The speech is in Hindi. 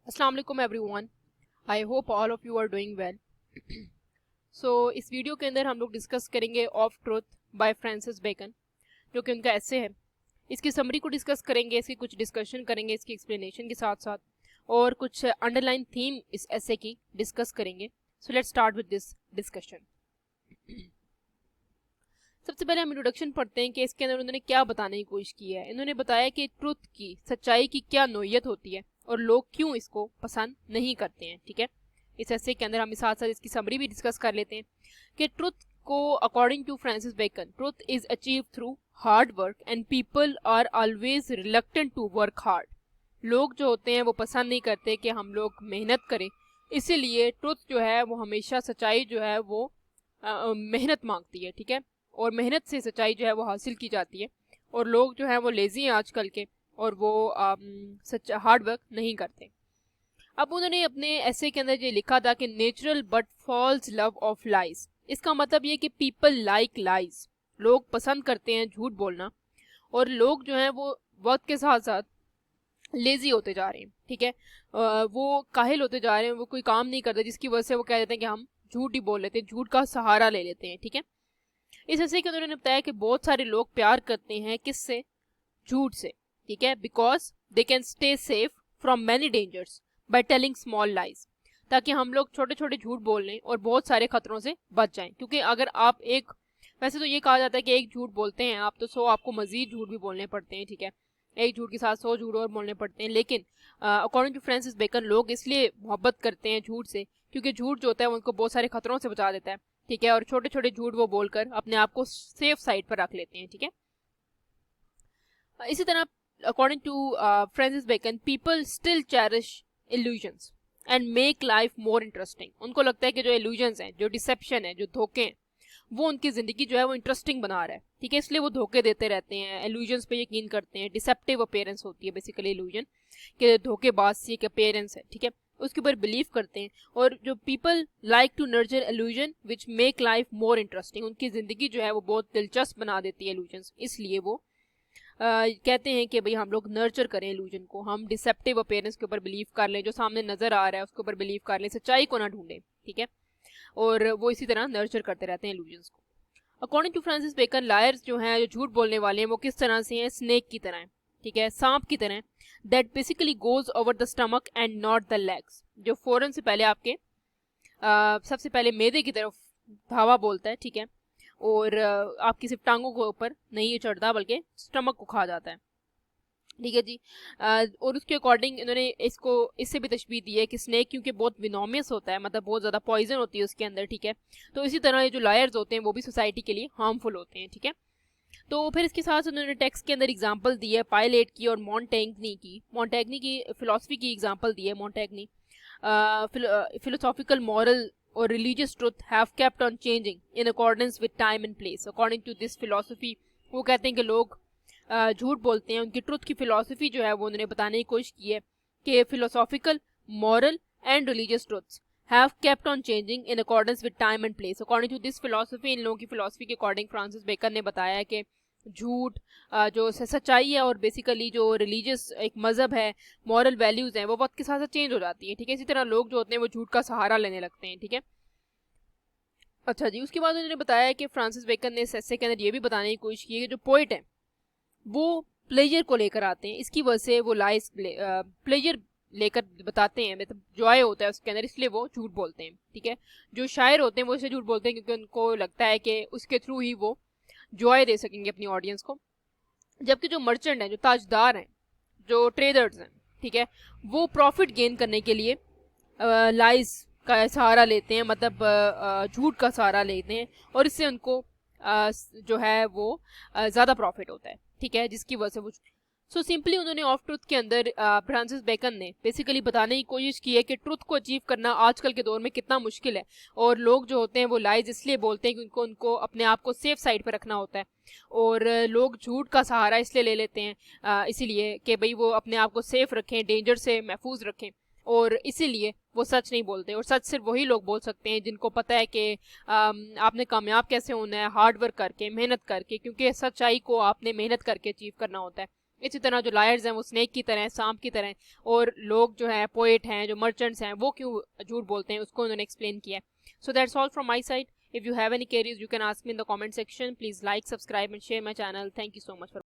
अस्सलाम वालेकुम everyone. I hope all of you are doing well. So इस वीडियो के अंदर हम लोग डिस्कस करेंगे of truth by Francis Bacon, जो कि उनका ऐसे है। इसकी समरी को डिस्कस करेंगे, इसकी कुछ डिस्कशन करेंगे इसकी एक्सप्लेनेशन के साथ साथ, और कुछ अंडरलाइन थीम इस ऐसे की डिस्कस करेंगे। So let's start with this discussion. सबसे पहले हम इंट्रोडक्शन पढ़ते हैं कि इसके अंदर उन्होंने क्या बताने की कोशिश की है। इन्होंने बताया कि ट्रुथ की, सच्चाई की क्या नोयत होती है और लोग क्यों इसको पसंद नहीं करते हैं। ठीक है, इस ऐसे के अंदर हम साथ साथ इसकी समरी भी डिस्कस कर लेते हैं कि ट्रुथ को according to Francis Bacon, truth is achieve through hard work and people are always reluctant to work hard. लोग जो होते हैं वो पसंद नहीं करते कि हम लोग मेहनत करें, इसीलिए ट्रुथ जो है वो हमेशा, सच्चाई जो है वो मेहनत मांगती है। ठीक है, और मेहनत से सच्चाई जो है वो हासिल की जाती है, और लोग जो हैं वो लेजी हैं आजकल के, और वो सच्चा हार्ड वर्क नहीं करते। अब उन्होंने अपने ऐसे के अंदर ये लिखा था कि natural but false love of lies. इसका मतलब ये कि पीपल लाइक लाइज, लोग पसंद करते हैं झूठ बोलना, और लोग जो हैं वो वक्त के साथ साथ लेजी होते जा रहे हैं। ठीक है, वो काहिल होते जा रहे हैं, वो कोई काम नहीं करते, जिसकी वजह से वो कह देते हैं कि हम झूठ ही बोल लेते हैं, झूठ का सहारा ले लेते हैं। ठीक है, इस ऐसे के उन्होंने बताया कि बहुत सारे लोग प्यार करते हैं किससे, झूठ से। ठीक है, because they can stay safe from many dangers by telling small lies, ताकि हम लोग छोटे छोटे झूठ बोल लें और बहुत सारे खतरों से बच जाएं। क्योंकि अगर आप एक, वैसे तो ये कहा जाता है कि एक झूठ बोलते हैं आप तो 100 आपको मजीद झूठ भी बोलने पड़ते हैं। ठीक है, एक झूठ के साथ 100 झूठ और बोलने पड़ते हैं। लेकिन अकॉर्डिंग टू फ्रांसिस बेकन, लोग इसलिए मोहब्बत करते हैं झूठ से क्योंकि झूठ जो होता है वो उनको बहुत सारे खतरों से बचा देता है। ठीक है, और छोटे छोटे झूठ वो बोलकर अपने आप को सेफ साइड पर रख लेते हैं। ठीक है, इसी तरह according to Francis Bacon, people still cherish illusions and make life more interesting. उनको लगता है कि जो इल्यूजन्स हैं, जो डिसेप्शन है, जो धोखे हैं, वो उनकी जिंदगी जो है वो इंटरेस्टिंग बना रहा है। ठीक है, इसलिए वो धोखे देते रहते हैं, इल्यूजन्स पे यकीन करते हैं। डिसेप्टिव अपीयरेंस होती है बेसिकली इल्यूजन के, धोखेबाज सी एक अपीयरेंस है। ठीक है, उसके ऊपर बिलीव करते हैं। और जो people like to nurture illusion which make life more interesting, उनकी जिंदगी जो है वो बहुत दिलचस्प बना देती है इल्यूजन्स, इसलिए वो कहते हैं कि भाई हम लोग नर्चर करें इल्यूजन को, हम डिसेप्टिव अपीयरेंस के ऊपर बिलीव कर लें, जो सामने नजर आ रहा है उसके ऊपर बिलीव कर लें, सच्चाई को ना ढूंढें। ठीक है, और वो इसी तरह नर्चर करते रहते हैं इल्यूजन्स को। According to Francis Bacon, liars जो हैं, जो झूठ बोलने वाले हैं, वो किस तरह से हैं, स्नेक की तरह है। ठीक है, सांप की तरह, that basically goes over the stomach and not the legs, जो फौरन से पहले आपके सबसे पहले मैदे की तरफ धावा बोलता है। ठीक है, और आपकी सिर्फ टांगों के ऊपर नहीं चढ़ता बल्कि स्टमक को खा जाता है। ठीक है जी, और उसके अकॉर्डिंग इन्होंने इसको इससे भी तशबीह दी है कि स्नेक क्योंकि बहुत विनोमियस होता है, मतलब बहुत ज़्यादा पॉइजन होती है उसके अंदर। ठीक है, तो इसी तरह ये जो लायर्स होते हैं वो भी सोसाइटी के लिए हार्मफुल होते हैं। ठीक है, तो फिर इसके साथ उन्होंने टेक्स्ट के अंदर एग्जांपल दी है पायलेट की और मोंटेग्नी की। मोंटेग्नी की फिलोसफी की एग्जांपल दी है। मोंटेग्नी philosophical, moral or religious truth have kept on changing in accordance with time and place. According to this philosophy, वो कहते हैं कि लोग झूठ बोलते हैं। उनकी ट्रुथ की फिलोसफी जो है वो उन्होंने बताने की कोशिश की है कि philosophical, moral and religious truths have kept on changing in accordance with time and place. According to this philosophy, इन लोगों की फिलोसफी के अकॉर्डिंग फ्रांसिस बेकन ने बताया है कि झूठ, जो सच्चाई है, और बेसिकली जो रिलीजियस एक मज़हब है, मॉरल वैल्यूज़ हैं, वो वक्त के साथ साथ चेंज हो जाती है। ठीक है, इसी तरह लोग जो होते हैं वो झूठ का सहारा लेने लगते हैं। ठीक है, अच्छा जी, उसके बाद उन्होंने बताया कि फ्रांसिस बेकन ने इस एसे के अंदर ये भी बताने की कोशिश की है कि जो पोइट हैं वो प्लेजर को लेकर आते हैं, इसकी वजह से वो लाइस प्लेजर लेकर बताते हैं, मतलब जॉय होता है उसके अंदर, इसलिए वो झूठ बोलते हैं। ठीक है, जो शायर होते हैं वो इसलिए झूठ बोलते हैं क्योंकि उनको लगता है कि उसके थ्रू ही वो जॉय दे सकेंगे अपनी ऑडियंस को। जबकि जो मर्चेंट हैं, जो ताजदार हैं, जो ट्रेडर्स हैं, ठीक है, वो प्रॉफिट गेन करने के लिए लाइज का सहारा लेते हैं, मतलब झूठ का सहारा लेते हैं, और इससे उनको जो है वो ज़्यादा प्रॉफिट होता है। ठीक है, जिसकी वजह से वो सो सिंपली उन्होंने ऑफ ट्रुथ के अंदर फ्रांसिस बेकन ने बेसिकली बताने की कोशिश की है कि ट्रुथ को अचीव करना आजकल के दौर में कितना मुश्किल है, और लोग जो होते हैं वो लाइज इसलिए बोलते हैं कि उनको उनको अपने आप को सेफ साइड पर रखना होता है, और लोग झूठ का सहारा इसलिए ले लेते हैं इसीलिए कि भाई वो अपने आप को सेफ रखें, डेंजर से महफूज रखें, और इसीलिए वो सच नहीं बोलते। और सच सिर्फ वही लोग बोल सकते हैं जिनको पता है कि आपने कामयाब कैसे होना है, हार्ड वर्क करके, मेहनत करके, क्योंकि सच्चाई को आपने मेहनत करके अचीव करना होता है। इसी तरह जो लायर्स हैं वो स्नेक की तरह हैं, सांप की तरह हैं, और लोग जो है पोएट हैं, जो मर्चेंट्स हैं, वो क्यों झूठ बोलते हैं, उसको उन्होंने एक्सप्लेन किया है। So that's all from my side. If you have any queries, you can ask me in the comment section. Please like, subscribe and share my channel. Thank you so much for